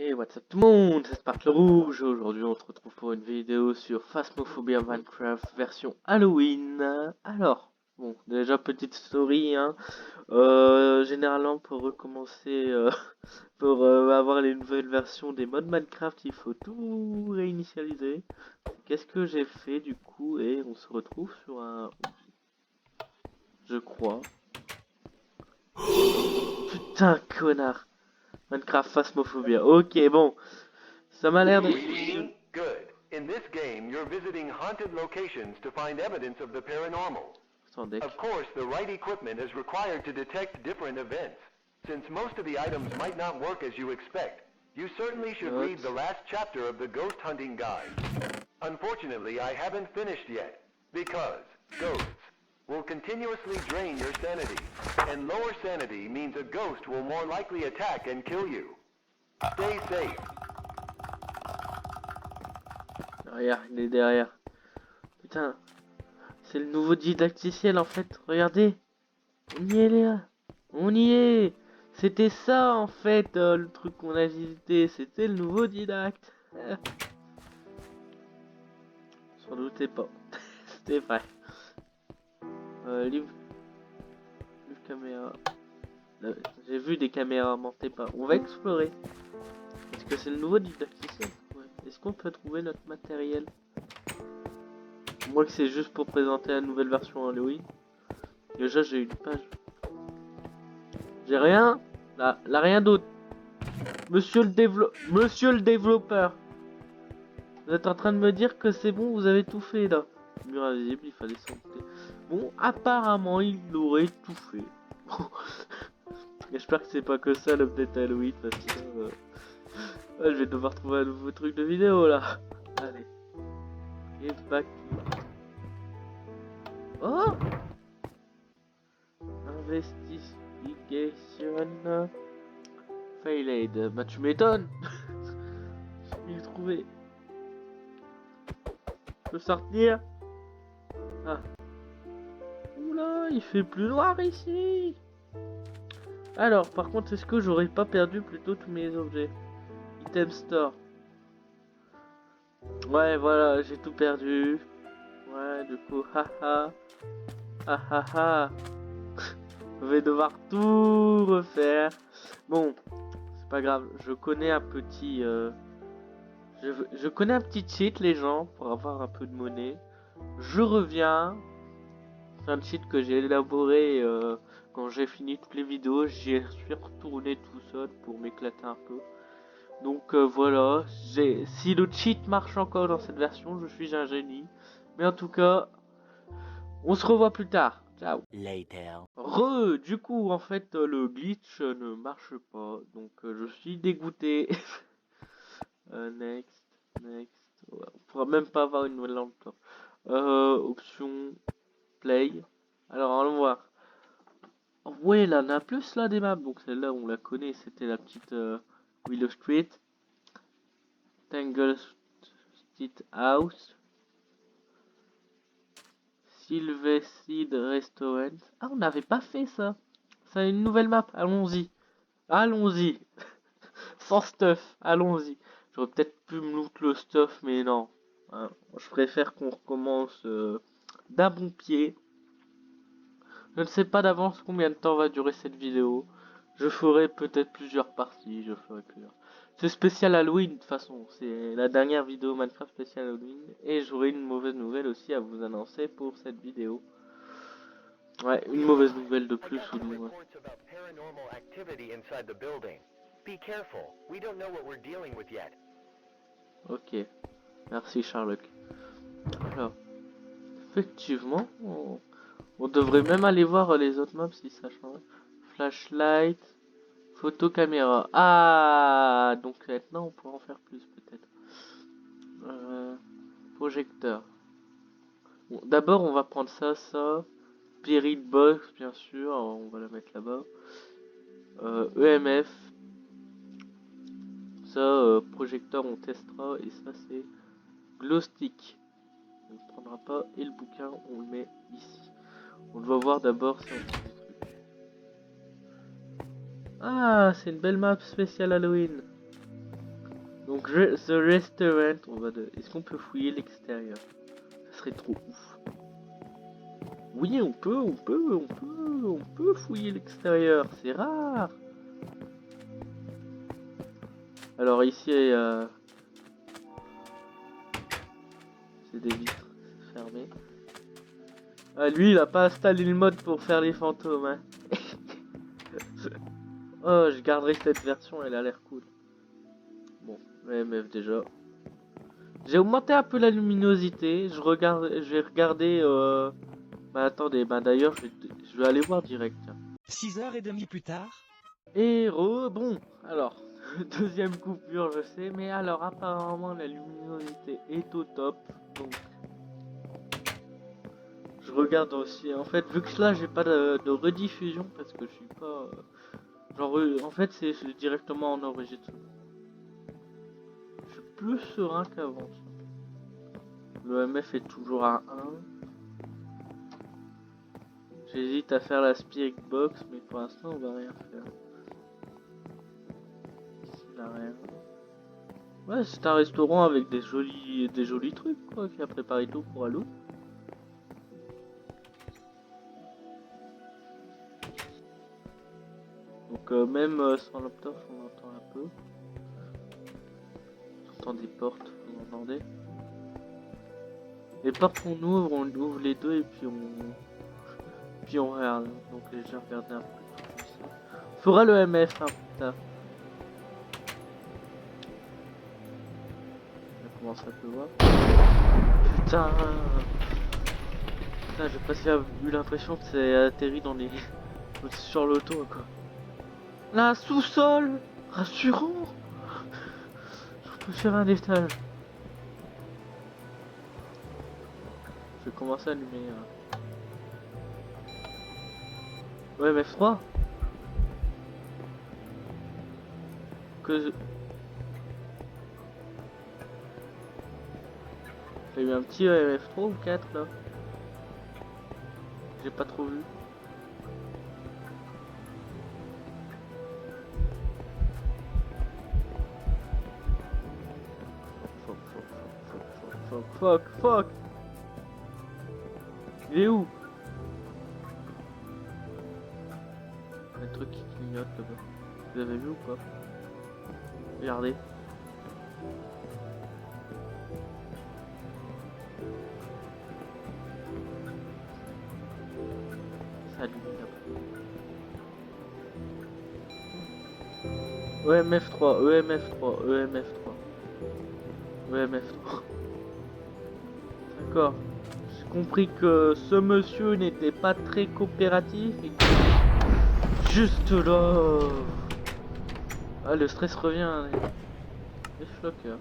Et what's up tout le monde, c'est Spark le Rouge. Aujourd'hui on se retrouve pour une vidéo sur Phasmophobia Minecraft version Halloween. Alors, bon, déjà petite story, hein. Généralement pour recommencer, pour avoir les nouvelles versions des mods Minecraft, il faut tout réinitialiser. Qu'est-ce que j'ai fait du coup? Et on se retrouve sur un... Je crois... Putain, connard! Minecraft Phasmophobia. Ok, bon. Ça m'a l'air de... Good. In this game, you're visiting haunted locations to find evidence of the paranormal. Of course, the right equipment is required to detect different events. Since most of the items might not work as you expect, you certainly should read the last chapter of the Ghost Hunting Guide. Unfortunately, I haven't finished yet, because ghosts will continuously drain your sanity, and lower sanity means a ghost will more likely attack and kill you. Stay safe. Derrière, il est derrière. Putain, c'est le nouveau didacticiel en fait. Regardez, on y est là. On y est. C'était ça en fait le truc qu'on a visité. C'était le nouveau didacte. S'en doutait pas. C'était vrai. Livre caméra. J'ai vu des caméras, mentez pas. On va explorer. Est-ce que c'est le nouveau didacticiel? Ouais. Est-ce qu'on peut trouver notre matériel? Moi que c'est juste pour présenter la nouvelle version Halloween. Déjà j'ai une page. J'ai rien. Là rien d'autre. Monsieur le développeur. Vous êtes en train de me dire que c'est bon, vous avez tout fait là. Mur invisible, il fallait s'en douter. Bon, apparemment il aurait tout fait. J'espère que c'est pas que ça l'update Halloween parce que je vais devoir trouver un nouveau truc de vidéo là. Allez. Get back. Oh, investigation failed. Bah tu m'étonnes. J'ai mieux trouvé. Je peux sortir. Ah. Oula, il fait plus noir ici. Alors, par contre, est-ce que j'aurais pas perdu plutôt tous mes objets? Item store. Ouais, voilà, j'ai tout perdu. Ouais, du coup, haha. Haha. Je vais devoir tout refaire. Bon, c'est pas grave. Je connais un petit... Je connais un petit cheat, les gens, pour avoir un peu de monnaie. Je reviens. C'est un cheat que j'ai élaboré quand j'ai fini toutes les vidéos. J'y suis retourné tout seul pour m'éclater un peu. Donc voilà, si le cheat marche encore dans cette version, je suis un génie. Mais en tout cas, on se revoit plus tard. Ciao. Later. Du coup, en fait, le glitch ne marche pas. Donc je suis dégoûté. Next. Ouais, on pourra même pas avoir une nouvelle lampe. Option play. Alors, allons voir. Ouais, là, on a plus là des maps. Donc celle-là, on la connaît. C'était la petite Willow Street. Tangle Street House. Silverseed Restaurant. Ah, on n'avait pas fait ça. C'est une nouvelle map. Allons-y. Allons-y. Sans stuff. Allons-y. J'aurais peut-être pu me loot le stuff, mais non. Hein, je préfère qu'on recommence d'un bon pied. Je ne sais pas d'avance combien de temps va durer cette vidéo. Je ferai peut-être plusieurs parties. C'est spécial Halloween de toute façon. C'est la dernière vidéo Minecraft spécial Halloween. Et j'aurai une mauvaise nouvelle aussi à vous annoncer pour cette vidéo. Ouais, une mauvaise nouvelle de plus ou de moins. Ok, merci Sherlock. Alors, effectivement, on devrait même aller voir les autres maps si ça change. Flashlight, photo caméra. Ah, donc maintenant on pourra en faire plus peut-être. Projecteur. Bon, d'abord on va prendre ça. Spirit Box bien sûr, on va la mettre là-bas. EMF. Ça, projecteur on testera. Et ça c'est glow stick. On ne prendra pas. Et le bouquin on le met ici. On doit voir d'abord si on prend des trucs. Ah, c'est une belle map spéciale Halloween. Donc The Restaurant, est-ce qu'on peut fouiller l'extérieur? Ça serait trop ouf. Oui, on peut fouiller l'extérieur, c'est rare. Alors ici, c'est des vitres fermées. Ah, lui, il a pas installé le mode pour faire les fantômes, hein. Oh, je garderai cette version, elle a l'air cool. Bon, EMF déjà. J'ai augmenté un peu la luminosité. Je vais regarder. Bah attendez, bah d'ailleurs, je vais aller voir direct. 6h30 plus tard. Et bon, alors, deuxième coupure, je sais, mais alors apparemment la luminosité est au top. Donc, je regarde aussi. En fait, vu que là, j'ai pas de rediffusion parce que je suis pas. Genre, en fait, c'est directement en enregistrement. Je suis plus serein qu'avant. Le MF est toujours à 1. J'hésite à faire la Spirit Box, mais pour l'instant, on va rien faire. Ici, il a rien. Ouais, c'est un restaurant avec des jolis trucs, quoi, qui a préparé tout pour Halo. Donc, même sans laptop, on entend un peu. On entend des portes, vous entendez? Les portes qu'on ouvre, on ouvre les deux et puis on regarde. Donc, j'ai regardé un peu tout ça. Faudra le MF, hein, putain. Comment ça peut voir? Putain, j'ai presque eu l'impression que c'est atterri dans les sur l'auto, quoi. Là, sous-sol, rassurant. Je peux faire un étage. Je vais commencer à allumer. Ouais, MF3. J'ai eu un petit MF3 ou 4 là. J'ai pas trop vu. Fuck. Il est où? Un truc qui clignote là-bas. Vous avez vu ou pas? Regardez. Ça allume après. EMF3. D'accord. J'ai compris que ce monsieur n'était pas très coopératif et que... Juste là. Ah, le stress revient. Des flockers.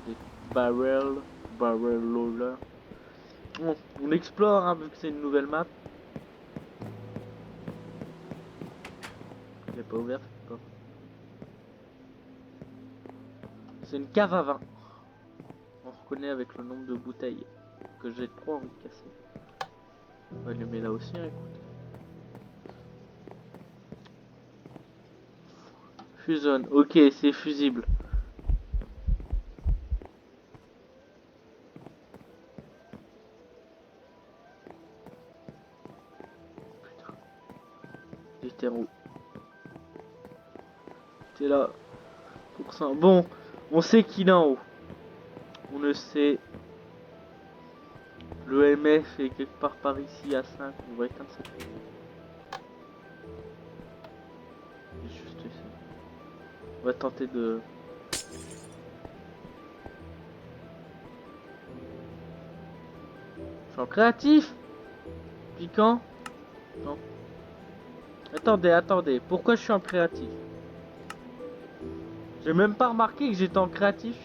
Des barrels rollers. Bon, on explore, hein, vu que c'est une nouvelle map. Elle est pas ouverte, pas. C'est une cave à vin. On reconnaît avec le nombre de bouteilles que j'ai trop envie de casser. On va allumer là aussi, hein, écoute. Fusion, ok, c'est fusible. Putain. Des terreaux. T'es là. Pour ça. Bon, on sait qu'il est en haut. On le sait. Le MF est quelque part par ici à 5. On va éteindre cette lumière. Juste ici. On va tenter de... Je suis en créatif. Piquant. Non. Attendez. Pourquoi je suis en créatif? J'ai même pas remarqué que j'étais en créatif.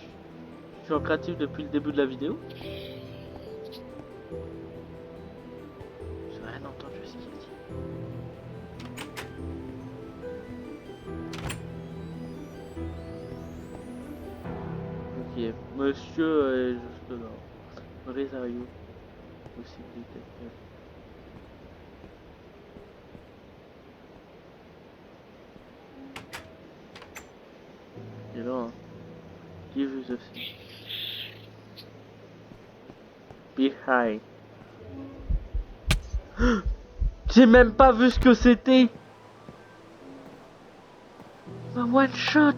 Je suis en créatif depuis le début de la vidéo. J'ai rien entendu ce qu'il dit. Ok, monsieur est juste là. Résario. Possibilité. Et là, hein. Give you the thing. Be high. J'ai même pas vu ce que c'était. Ma one shot.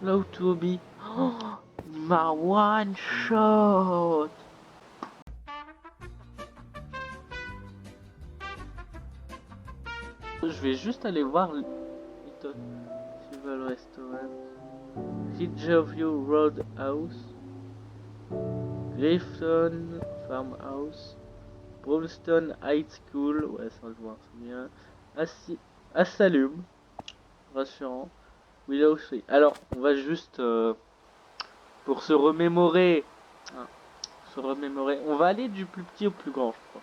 Low to be. Oh, ma one shot. Je vais juste aller voir Little Civil Restaurant. Ridgeview Roadhouse. Grafton Farmhouse. Brownstone High School. Ouais, ça je vois bien. Asylum. Rassurant. Willow Street. Alors, on va juste pour se remémorer. Hein, on va aller du plus petit au plus grand, je crois.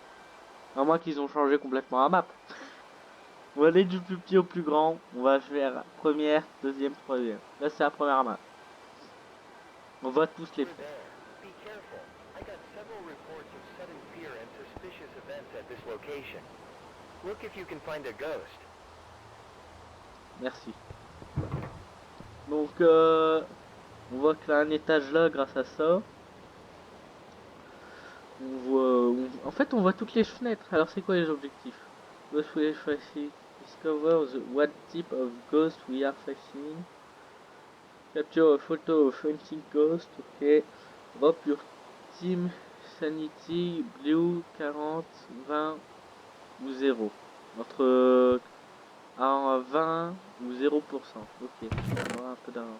À moins qu'ils ont changé complètement la map. On va aller du plus petit au plus grand. On va faire première, deuxième, troisième. Là, c'est la première map. On va tous les faire. Merci. Donc, on voit qu'il y a un étage là grâce à ça. On voit, en fait, on voit toutes les fenêtres. Alors, c'est quoi les objectifs? Discover what type of ghost we are facing. Capture a photo of hunting ghost. Ok. Drop your team sanity blue 40, 20 ou 0. Entre 20 ou 0%. Ok. On aura un peu d'argent.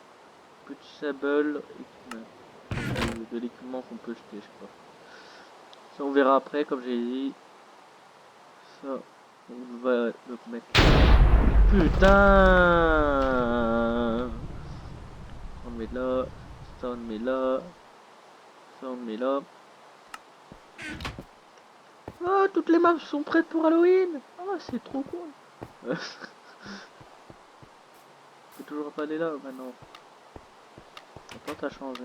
Putchable de l'équipement qu'on peut jeter, je crois. Ça on verra après, comme j'ai dit. Ça, on va le mettre. Putain! On met là, ça on met là, ça on met là. Ah, toutes les maps sont prêtes pour Halloween! Ah, c'est trop cool! Faut toujours pas aller là maintenant. Attends, t'as changé.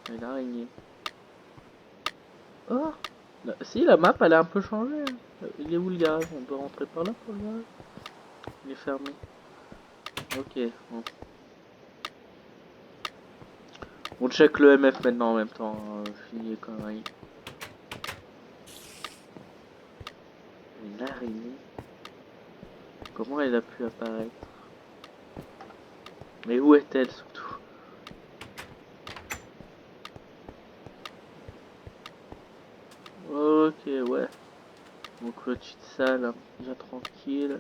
Une araignée. Oh! Là, si, la map elle a un peu changé. Hein. Il est où le garage? On peut rentrer par là pour le garage? Il est fermé. Ok, bon. On check le MF maintenant en même temps. Fini les conneries. Une araignée. Comment elle a pu apparaître? Mais où est-elle surtout? Ok, ouais. Donc le petite salle, hein, déjà tranquille.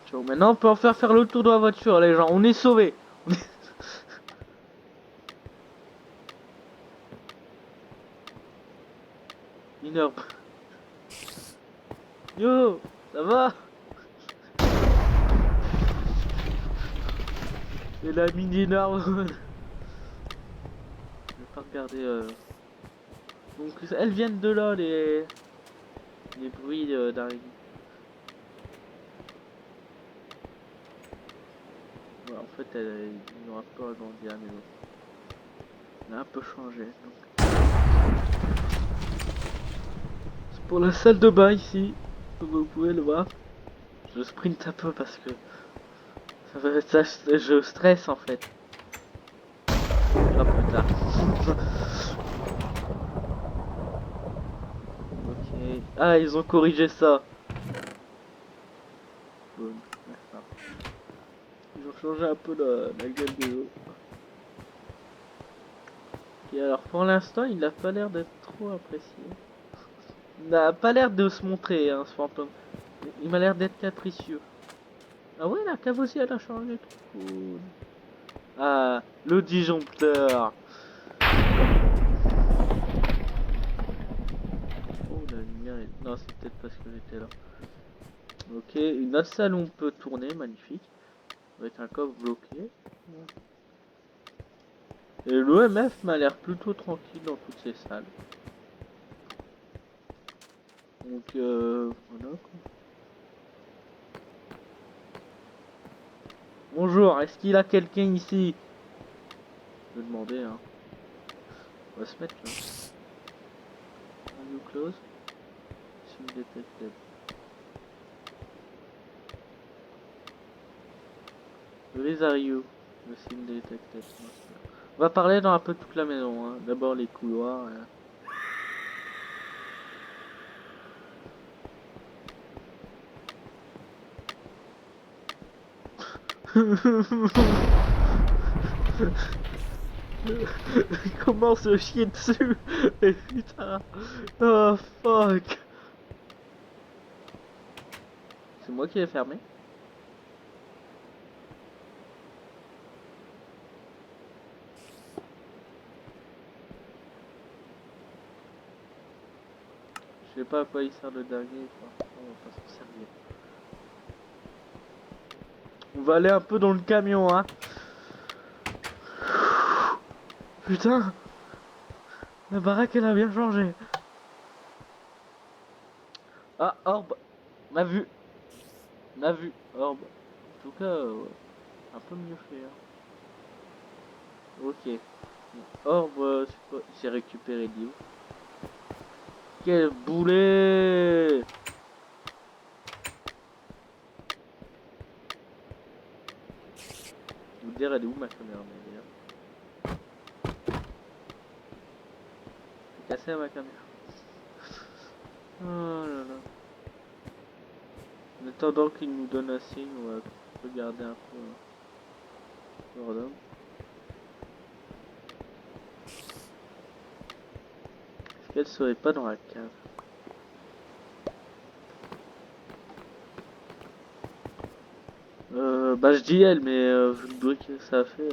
Ciao. Maintenant on peut en faire le tour de la voiture, les gens. On est sauvés. Énorme. Yo, ça va? Et la mine énorme. Je vais pas regarder. Donc elles viennent de là les bruits d'araignée. Ouais, en fait ils ont un peu agrandi la maison. Elle a un peu changé. Donc. C'est pour la salle de bain ici, comme vous pouvez le voir. Je sprint un peu parce que je stresse en fait. Plus tard. Ok. Ah, ils ont corrigé ça. Bon, ils ont changé un peu la gueule de l'eau. Ok, alors pour l'instant, il n'a pas l'air d'être trop apprécié. Il n'a pas l'air de se montrer, hein, ce fantôme. Il m'a l'air d'être capricieux. Ah ouais, la cave aussi, elle a changé. Trop cool. Ah, le disjoncteur. Oh, la lumière est... Non, c'est peut-être parce que j'étais là. Ok, une autre salle où on peut tourner, magnifique. Avec un coffre bloqué. Et l'OMF m'a l'air plutôt tranquille dans toutes ces salles. Donc voilà quoi. Bonjour, est-ce qu'il a quelqu'un ici? Je vais demander hein. On va se mettre là. Are you close? Sim detected. Where are you? Le signe détecté. On va parler dans un peu toute la maison. Hein. D'abord les couloirs. Comment se chier dessus? Mais putain. Oh fuck. C'est moi qui l'ai fermé. Je sais pas à quoi il sert le dernier, quoi. On va pas s'en servir. On va aller un peu dans le camion, hein. Putain. La baraque, elle a bien changé. Ah, Orbe. M'a vu. M'a vu. Orbe. En tout cas, un peu mieux fait. Hein. Ok. Orbe, j'ai récupéré Dio. Quel boulet! Je vous dire, elle est où ma caméra d'ailleurs? J'ai cassé ma caméra. Oh là là. En attendant qu'il nous donne un signe, on va regarder un peu. Pardon. Est-ce qu'elle serait pas dans la cave? Bah je dis elle, mais vu le bruit que ça a fait...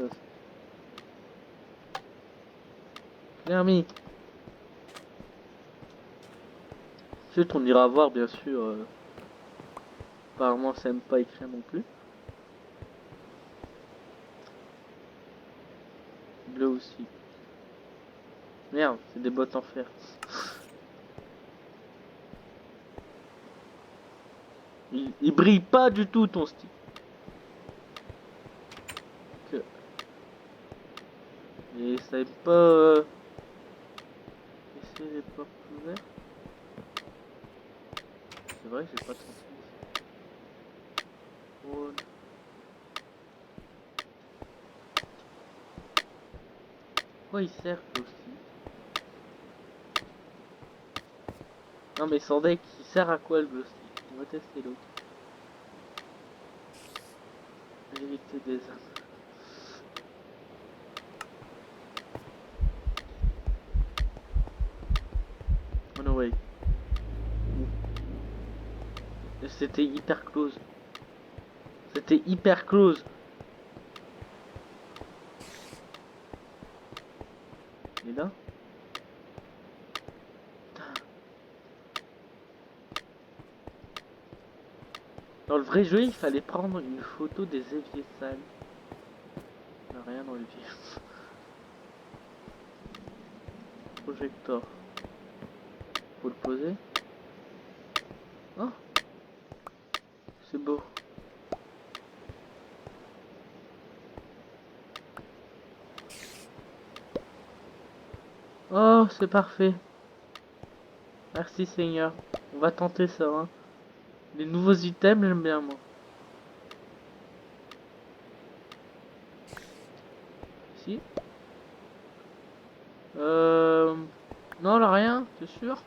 Nermi. Ensuite on ira voir bien sûr. Apparemment ça aime pas écrire non plus. Bleu aussi. Merde, c'est des bottes en fer. Il brille pas du tout ton stick. Et ça aime pas... laisser les portes ouvertes. C'est vrai que j'ai pas transmis. Oh. Pourquoi il sert aussi? Non mais sans deck, il sert à quoi le glow stick? On va tester l'autre. Vérité des âmes. Oh no way. C'était hyper close. C'était hyper close. Et là? Dans le vrai jeu, il fallait prendre une photo des éviers sales. Il n'y a rien dans l'évier. Projecteur. Faut le poser. Oh, c'est beau. Oh, c'est parfait. Merci Seigneur. On va tenter ça. Hein. Les nouveaux items, j'aime bien moi. Si. Non, là rien, c'est sûr.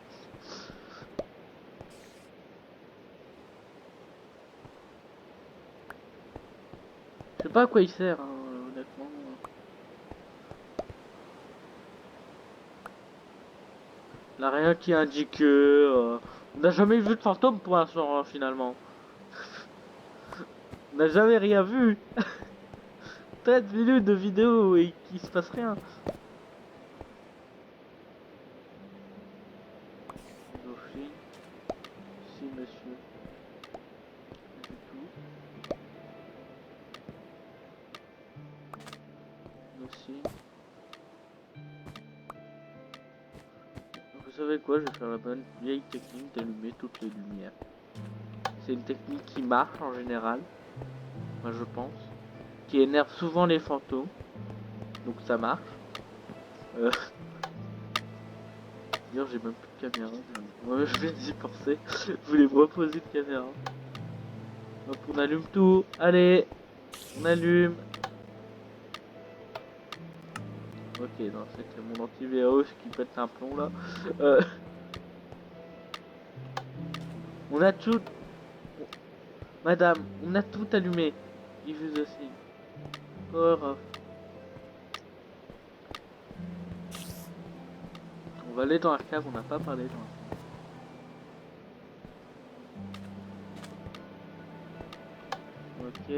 Je sais pas à quoi il sert, hein, honnêtement. Là, rien qui indique que... on n'a jamais vu de fantôme pour l'instant, hein, finalement. On n'a jamais rien vu. 13 minutes de vidéo et qu'il se passe rien. Dauphine. Si, monsieur. Du tout. Aussi. Vous savez quoi, je vais faire la bonne vieille technique d'allumer toutes les lumières. C'est une technique qui marche en général, moi je pense, qui énerve souvent les fantômes, donc ça marche. D'ailleurs j'ai même plus de caméra, moi je viens d'y penser, je voulais me reposer de caméra. Donc on allume tout, allez, On allume. Ok, non, c'était mon antivirus qui pète un plomb là. On a tout... Madame, on a tout allumé. Diffuse aussi. Power off. On va aller dans la cave, on n'a pas parlé dans la cave. Ok.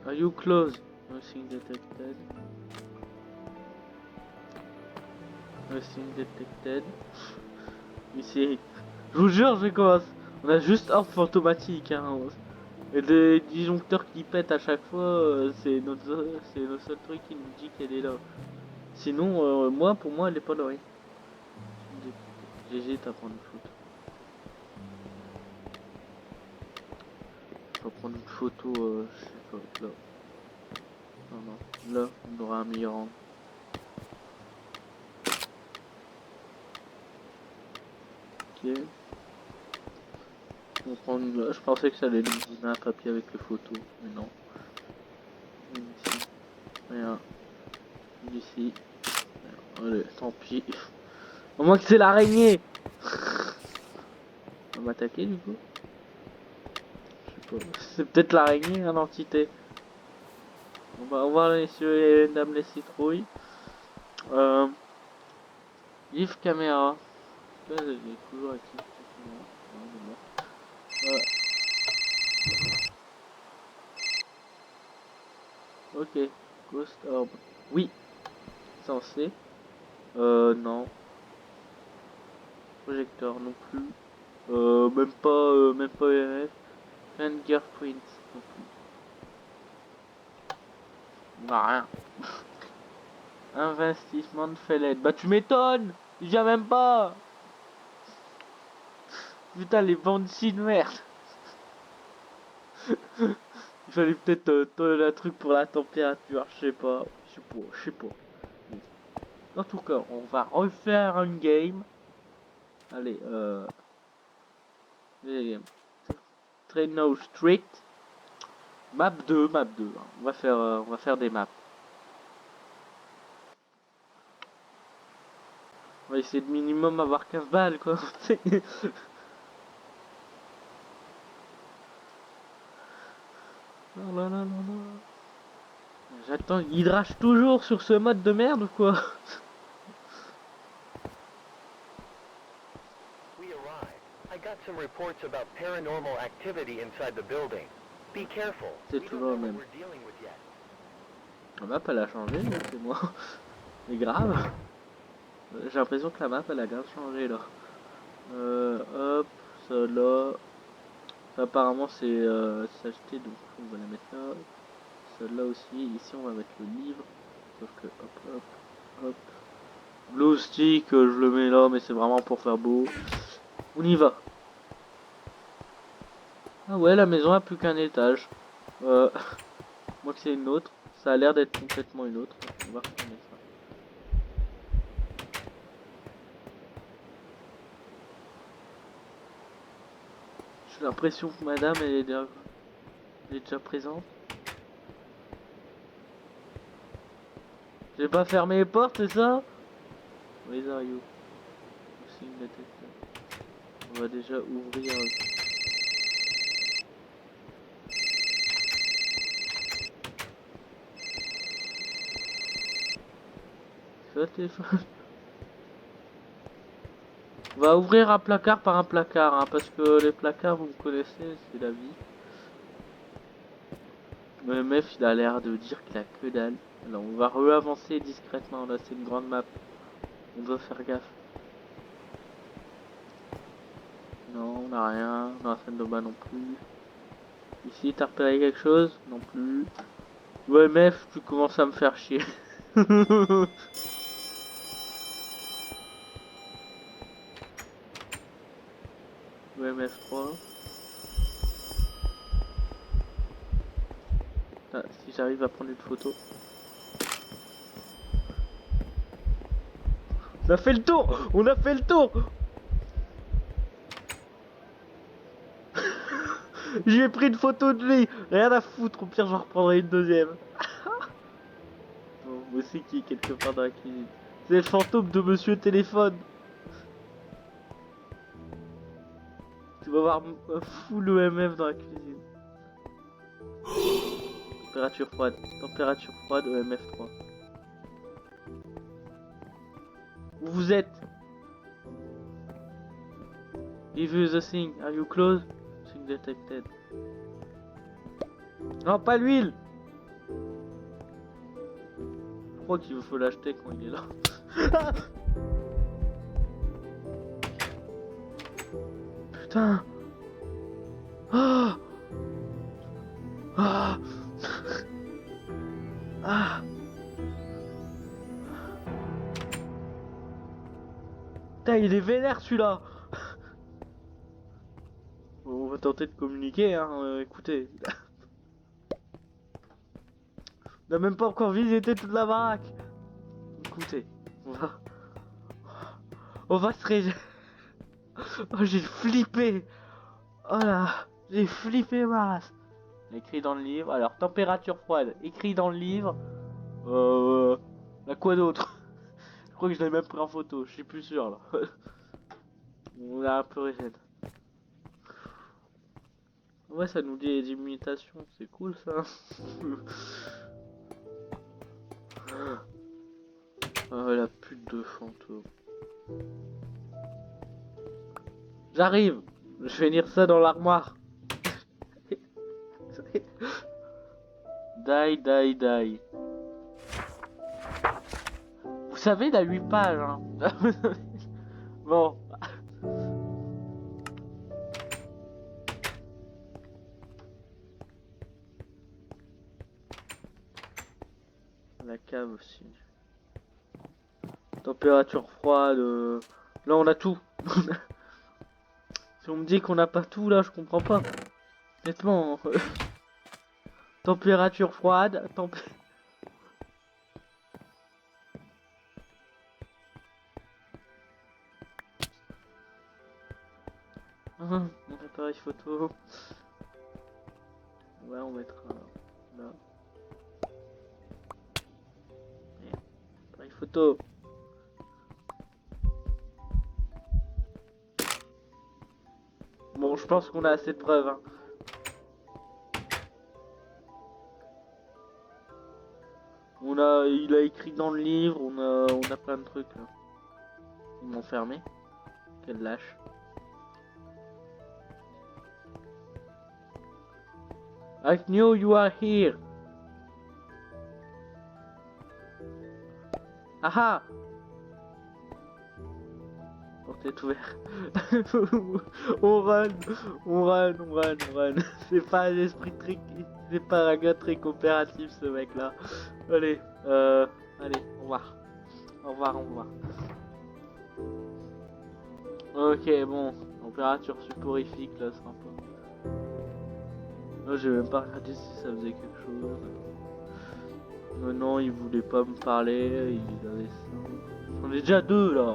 Are you close? Nothing detected. Nothing detected. Ici. Je vous jure, je commence. On a juste un fantomatique, hein. Et des disjoncteurs qui pètent à chaque fois, c'est notre seul truc qui nous dit qu'elle est là. Sinon, pour moi, elle est pas là. Oui. GG, t'as prendre une photo. Je vais prendre une photo, je sais pas, là. Non, là, on aura un meilleur angle. Ok. On prend une... Je pensais que ça allait nous donner un papier avec les photos, mais non. Une ici. Rien. Une ici. Rien. Allez, tant pis. Au moins que c'est l'araignée. On va m'attaquer du coup. Je sais pas. C'est peut-être l'araignée, hein, l'entité. On va voir les dames les citrouilles. Livre caméra. Là, il est toujours actif. Ok. Ghost Orb. Oui. Censé. Non. Projecteur non plus. Même pas EF. Fingerprint non plus. On a rien. Investissement de Fellette. Bah tu m'étonnes. Il vient même pas. Putain les bandits de merde. Il fallait peut-être un truc pour la température. Je sais pas. En tout cas, on va refaire une game. Allez, Traino Street. Map 2. Hein. On va faire des maps. On va essayer de minimum avoir 15 balles, quoi. Non. J'attends, il drache toujours sur ce mode de merde ou quoi? We arrived. I got some reports about paranormal activity inside the building. Be careful. C'est toujours le même. La map elle a changé, c'est moi. Mais grave. J'ai l'impression que la map elle a grave changé là. Hop, ça là. Ça, apparemment c'est acheté donc on va la mettre là. Celle-là aussi, ici on va mettre le livre. Sauf que hop. Blue stick, je le mets là mais c'est vraiment pour faire beau. On y va. Ah ouais, la maison a plus qu'un étage. Moi que c'est une autre. Ça a l'air d'être complètement une autre. On va retourner ça. J'ai l'impression que madame elle est déjà présente. J'ai pas fermé les portes, c'est ça? Where are you? On va déjà ouvrir. C'est le téléphone. On va ouvrir un placard par un placard, hein, parce que les placards, vous me connaissez, c'est la vie. Le mef, il a l'air de dire qu'il a que dalle. Alors, on va re-avancer discrètement. Là, c'est une grande map. On doit faire gaffe. Non, on n'a rien. Dans la salle de bain non plus. Ici, t'as repéré quelque chose? Non plus. Ouais, mef, tu commences à me faire chier. Ouais, mef 3. Ah, si j'arrive à prendre une photo. On a fait le tour! J'ai pris une photo de lui. Rien à foutre, au pire j'en reprendrai une deuxième. Bon, moi aussi qui est quelque part dans la cuisine. C'est le fantôme de Monsieur Téléphone. Tu vas voir un full EMF dans la cuisine. Température froide. Température froide, EMF 3. Où vous êtes? Review the thing. Are you close? Thing detected. Non, pas l'huile. Je crois qu'il faut l'acheter quand il est là. Putain. Ah. Ah. Ah. Putain, il est vénère celui-là. On va tenter de communiquer, hein. Écoutez. On n'a même pas encore visité toute la baraque. Écoutez, on va se réveiller. Oh, j'ai flippé. Oh là, j'ai flippé ma race. Écrit dans le livre. Alors, température froide. Écrit dans le livre. Quoi d'autre? Je crois que je l'ai même pris en photo. Je suis plus sûr là. On a un peu reset. Ouais, ça nous dit des imitations. C'est cool ça. Oh, la pute de fantôme. J'arrive. Je vais lire ça dans l'armoire. Die. Vous savez, il a 8 pages. Hein. Bon. La cave aussi. Température froide. Là, on a tout. Si on me dit qu'on n'a pas tout, là, je comprends pas. Honnêtement. Température froide. Mon appareil photo. Ouais, on mettra là. Appareil photo. Bon, je pense qu'on a assez de preuves. Hein. Il a écrit dans le livre, on a plein de trucs là. Ils m'ont fermé. Quel lâche. I knew you are here. Aha. Porte est ouverte. on run. C'est pas un esprit très... C'est pas un gars très coopératif ce mec là. Allez, au revoir. Au revoir. Ok, bon. Température superifique là, sympa. Là, j'ai même pas regardé si ça faisait quelque chose. Non, il voulait pas me parler, il avait ça. On est déjà deux là.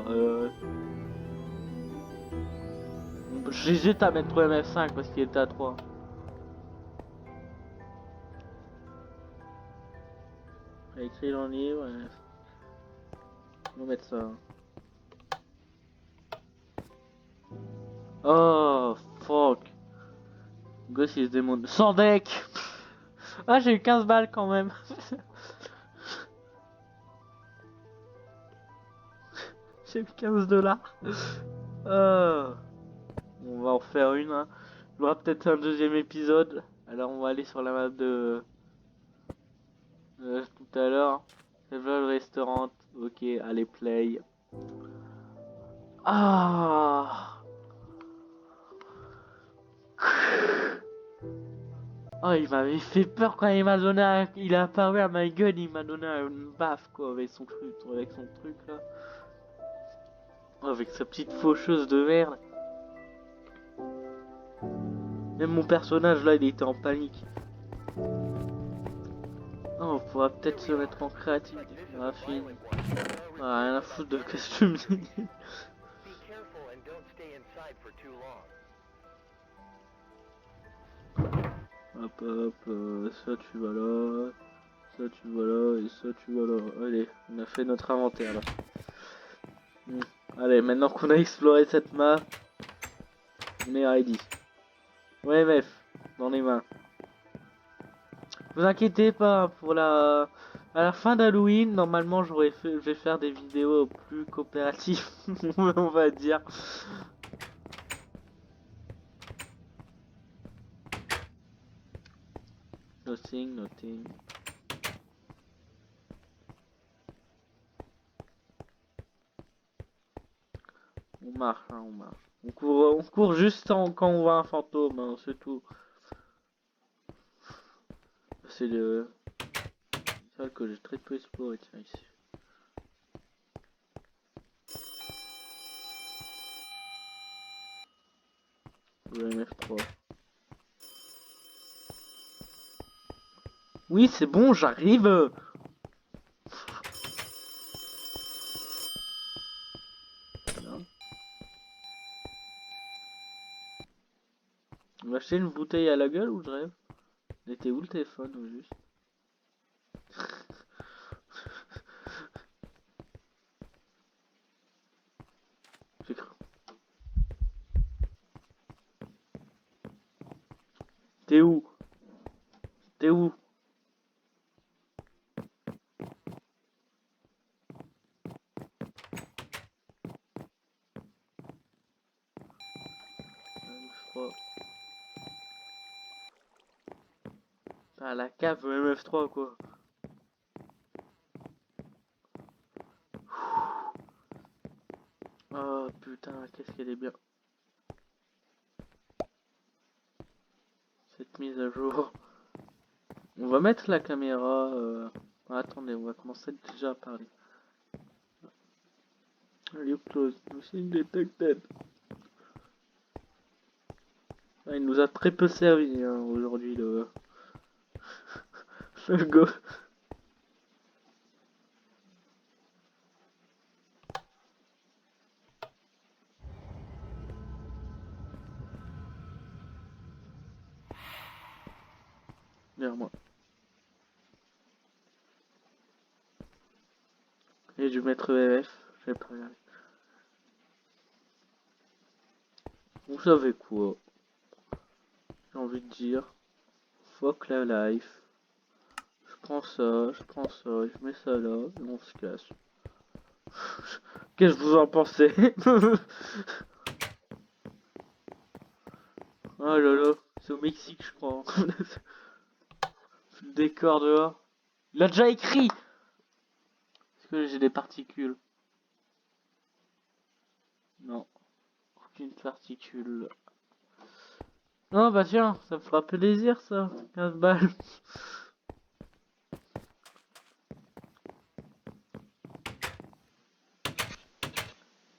J'hésite à mettre MF5 parce qu'il était à 3. Il a écrit dans le livre. On va mettre ça. Oh, fuck. Gosse, il se démonte. Sans deck. Ah, j'ai eu 15 balles quand même. J'ai eu 15 $. On va en faire une. Hein. Il y aura peut-être un deuxième épisode. Alors, on va aller sur la map de tout à l'heure. Level Restaurant. Ok, allez, play. Ah. Oh, il m'avait fait peur quand il m'a donné il a apparu à ma gueule, il m'a donné une baffe quoi avec son truc là. Oh, avec sa petite faucheuse de merde. Même mon personnage là, il était en panique. Oh, on pourra peut-être se mettre en créatif, graphine. Ah, rien à foutre de costume. Hop hop, ça tu vas là, ça tu vas là, et ça tu vas là. Allez, on a fait notre inventaire là. Allez, maintenant qu'on a exploré cette map, on est ready. Ouais meuf, dans les mains. Vous inquiétez pas, pour à la fin d'Halloween, normalement je vais faire des vidéos plus coopératives, on va dire. Nothing, nothing. On marche, hein, on marche. On court juste quand on voit un fantôme, hein, c'est tout. C'est le sol que j'ai très peu exploré, tiens, ici. Le MF3. Oui, c'est bon, j'arrive. On va acheter une bouteille à la gueule ou je rêve? Il était où le téléphone au juste? J'ai cru. T'es où? T'es où? Ah, la cave MF3 quoi. Oh putain, qu'est-ce qu'elle est bien. Cette mise à jour. On va mettre la caméra. Attendez, on va commencer déjà à parler. You close. Machine detected. Ah, il nous a très peu servi hein, aujourd'hui le go. Vers moi. Et je vais mettre EF. Je vais pas regarder. Vous savez quoi? J'ai envie de dire. Fuck la life. Je prends ça, je mets ça là, et on se casse. Qu'est-ce que vous en pensez? Oh là là, c'est au Mexique je crois. Le décor dehors. Il a déjà écrit! Est-ce que j'ai des particules? Non, aucune particule. Non bah tiens, ça me fera plaisir ça, 15 balles.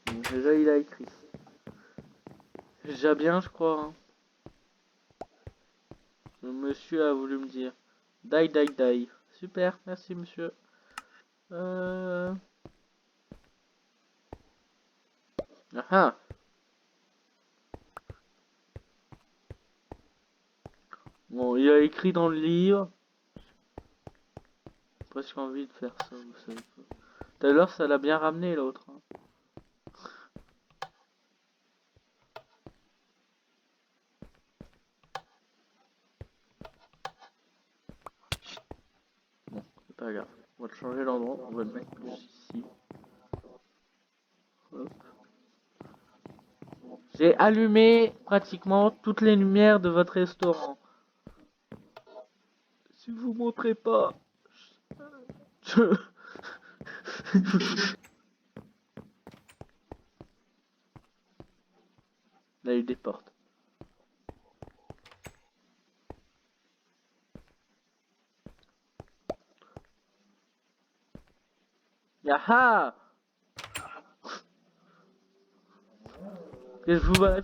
Bon, déjà il a écrit. Déjà bien je crois. Hein. Le monsieur a voulu me dire. Die. Super, merci monsieur. Ah. Bon, il a écrit dans le livre. J'ai presque envie de faire ça, vous savez pas. Tout à l'heure, ça l'a bien ramené l'autre. Hein. Bon, c'est pas grave. On va le changer l'endroit, on va le mettre plus ici. Hop. J'ai allumé pratiquement toutes les lumières de votre restaurant. Si vous montrez pas... Là, il déporte. Yaha! Qu'est-ce que je vous vois?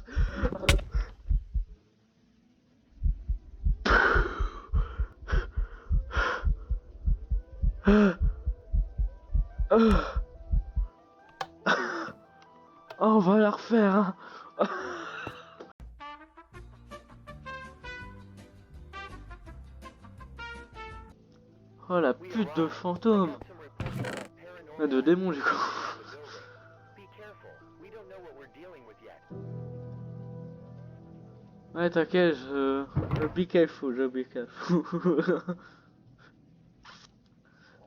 Oh, on va la refaire. Hein. Oh la pute de fantôme. Ah, de démon du coup. Ouais, t'inquiète, je be careful, je be careful.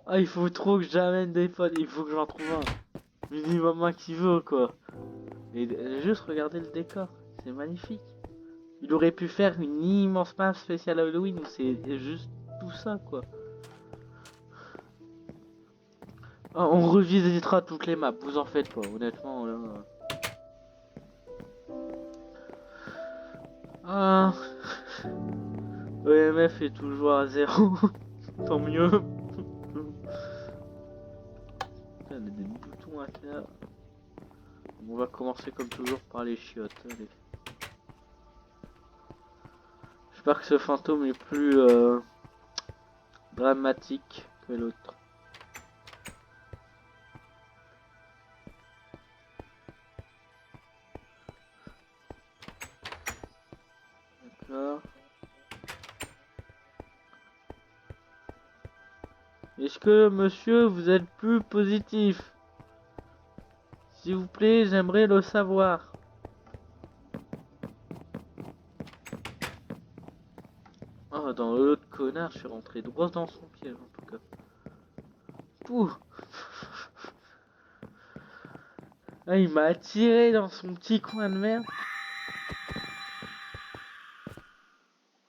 Ah, il faut trop que j'amène des potes, il faut que j'en trouve un. Minimum un qui veut, quoi. Et juste regarder le décor, c'est magnifique. Il aurait pu faire une immense map spéciale Halloween où c'est juste tout ça, quoi. Ah, on revisitera toutes les maps, vous en faites pas, honnêtement, là. Ah. EMF est toujours à 0. Tant mieux. Il y a des boutons à faire. On va commencer comme toujours par les chiottes. Allez. J'espère que ce fantôme est plus dramatique que l'autre. D'accord. Est-ce que monsieur vous êtes plus positif? S'il vous plaît, j'aimerais le savoir. Oh, dans l'autre connard, je suis rentré droit dans son piège en tout cas. Pouh. Ah, il m'a attiré dans son petit coin de merde.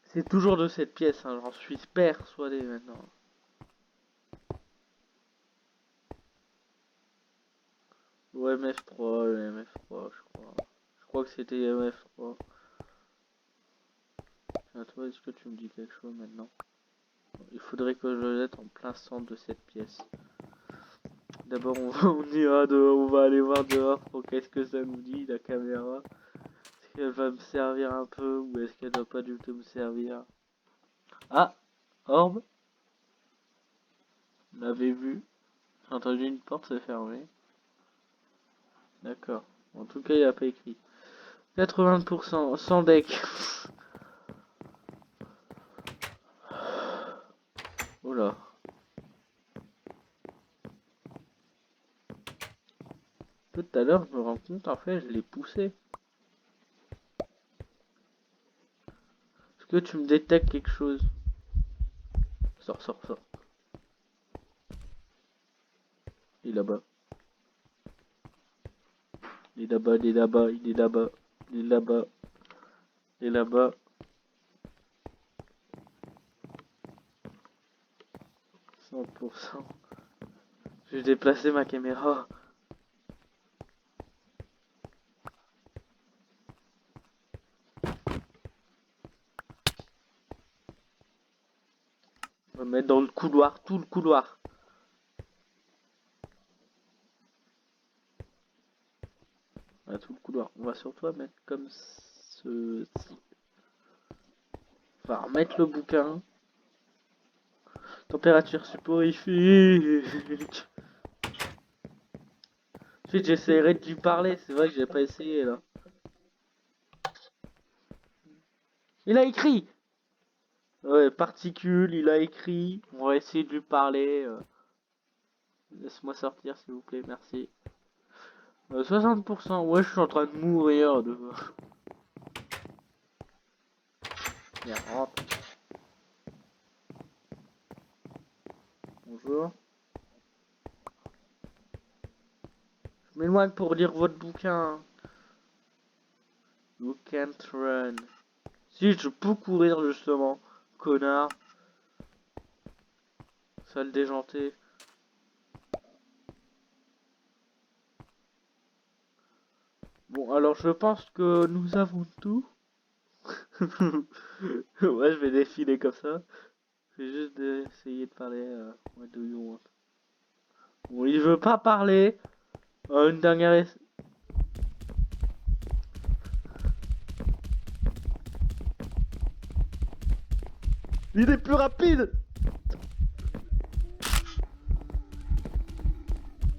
C'est toujours de cette pièce, hein, j'en suis persuadé maintenant. Ou MF3, le MF3, je crois. Je crois que c'était MF3. À toi, est-ce que tu me dis quelque chose maintenant? Il faudrait que je le jette en plein centre de cette pièce. D'abord, on ira dehors, on va aller voir dehors pour qu'est-ce que ça nous dit, la caméra. Est-ce qu'elle va me servir un peu ou est-ce qu'elle doit pas du tout me servir? Ah! Orbe? Vous l'avez vu? J'ai entendu une porte se fermer. D'accord. En tout cas, il n'y a pas écrit. 80% sans deck. Oula. Tout à l'heure, je me rends compte, en fait, je l'ai poussé. Est-ce que tu me détectes quelque chose? Sors, sors, sors. Il est là-bas. Il est là-bas, il est là-bas, il est là-bas. Il est là-bas. Il est là-bas. 100%. Je vais déplacer ma caméra. On va mettre dans le couloir, tout le couloir. Voilà, tout le couloir. On va surtout mettre comme ceci. On va remettre le bouquin. Température soporifique. Ensuite, j'essaierai de lui parler. C'est vrai que j'ai pas essayé là. Il a écrit! Ouais, particules, il a écrit. On va essayer de lui parler. Laisse-moi sortir, s'il vous plaît, merci. 60%. Ouais, je suis en train de mourir de. Viens, rentre. Bonjour. Je m'éloigne pour lire votre bouquin. You can't run. Si, je peux courir justement. Connard. Sale déjanté. Bon, alors je pense que nous avons tout. Ouais, je vais défiler comme ça. Je vais juste essayer de parler. What do you want? Bon, il veut pas parler. Une dernière. Il est plus rapide.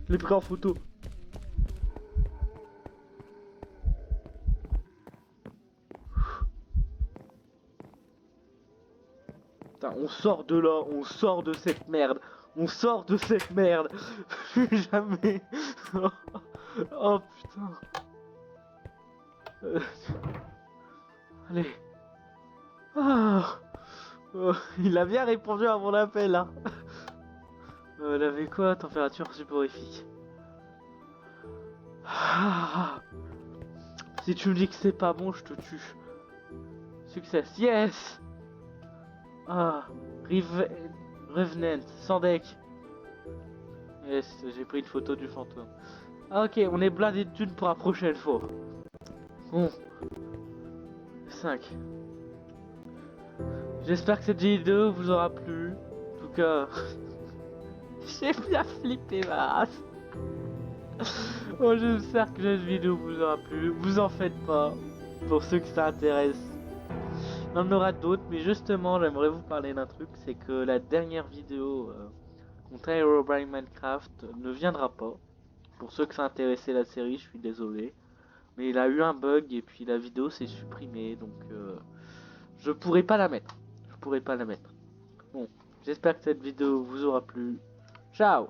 Je l'ai pris en photo. Putain, on sort de là, on sort de cette merde. On sort de cette merde. Plus jamais. Oh putain. Allez. Ah. Oh, il a bien répondu à mon appel là. Elle avait quoi? Température soporifique. Ah. Si tu me dis que c'est pas bon, je te tue. Success, yes. Ah, Revenant, sans deck. Yes, j'ai pris une photo du fantôme. Ah, ok, on est blindé de thunes pour la prochaine fois. Bon. 5. J'espère que cette vidéo vous aura plu. En tout cas, j'ai bien flippé ma race. Bon, j'espère que cette vidéo vous aura plu. Vous en faites pas. Pour ceux que ça intéresse. Il y en aura d'autres, mais justement, j'aimerais vous parler d'un truc. C'est que la dernière vidéo contre Herobrine Minecraft ne viendra pas. Pour ceux que ça intéressait la série, je suis désolé. Mais il a eu un bug et puis la vidéo s'est supprimée. Donc, je pourrais pas la mettre. Bon, j'espère que cette vidéo vous aura plu. Ciao!